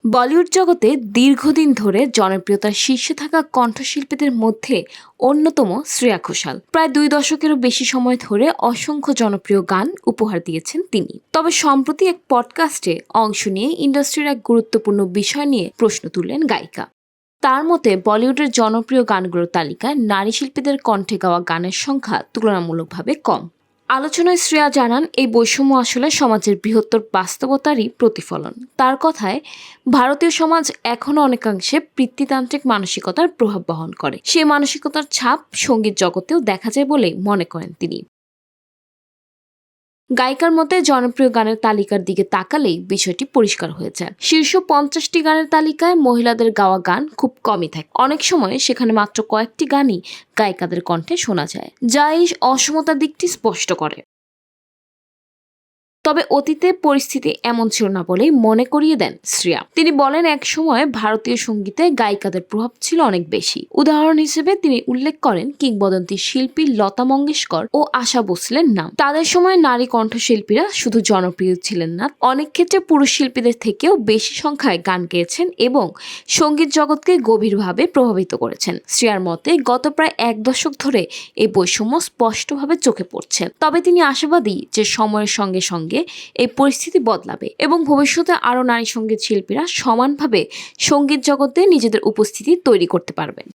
বলিউড জগতে দীর্ঘদিন ধরে জনপ্রিয়তার শীর্ষে থাকা কণ্ঠশিল্পীদের মধ্যে অন্যতম শ্রেয়া ঘোষাল। প্রায় 2 দশকেরও বেশি সময় ধরে অসংখ্য জনপ্রিয় গান উপহার দিয়েছেন তিনি। তবে সম্প্রতি এক পডকাস্টে অংশ নিয়ে ইন্ডাস্ট্রির এক গুরুত্বপূর্ণ বিষয় নিয়ে প্রশ্ন তুললেন গায়িকা। তার মতে বলিউডের জনপ্রিয় গানগুলোর তালিকায় নারী শিল্পীদের কণ্ঠে গাওয়া গানের সংখ্যা তুলনামূলকভাবে কম। আলোচনায় শ্রেয়া জানান, এই বৈষম্য আসলে সমাজের বৃহত্তর বাস্তবতারই প্রতিফলন। তার কথায়, ভারতীয় সমাজ এখনও অনেকাংশে পিতৃতান্ত্রিক মানসিকতার প্রভাব বহন করে। সেই মানসিকতার ছাপ সঙ্গীত জগতেও দেখা যায় বলে মনে করেন তিনি। গায়িকার মতে জনপ্রিয় গানের তালিকার দিকে তাকালেই বিষয়টি পরিষ্কার হয়ে যায়। শীর্ষ 50টি গানের তালিকায় মহিলাদের গাওয়া গান খুব কমই থাকে। অনেক সময় সেখানে মাত্র কয়েকটি গানই গায়িকাদের কণ্ঠে শোনা যায়, যা এই অসমতার দিকটি স্পষ্ট করে। তবে অতীতে পরিস্থিতি এমন ছিল না বলেই মনে করিয়ে দেন শ্রেয়া। তিনি বলেন, এক সময় ভারতীয় সঙ্গীতে গায়িকাদের প্রভাব ছিল অনেক বেশি। উদাহরণ হিসেবে তিনি উল্লেখ করেন কিংবদন্তি শিল্পী লতা মঙ্গেশকর ও আশা ভোসলের নাম। তাদের সময় নারী কণ্ঠশিল্পীরা শুধু জনপ্রিয় ছিলেন না, অনেক ক্ষেত্রে পুরুষ শিল্পীদের থেকেও বেশি সংখ্যায় গান গেয়েছেন এবং সঙ্গীত জগৎকে গভীরভাবে প্রভাবিত করেছেন। শ্রেয়ার মতে গত প্রায় 1 দশক ধরে এই বৈষম্য স্পষ্টভাবে চোখে পড়ছে। তবে তিনি আশাবাদী যে সময়ের সঙ্গে সঙ্গে এই পরিস্থিতি বদলাবে এবং ভবিষ্যতে আরও নারী সঙ্গীত শিল্পীরা সমানভাবে সঙ্গীত জগতে নিজেদের উপস্থিতি তৈরি করতে পারবেন।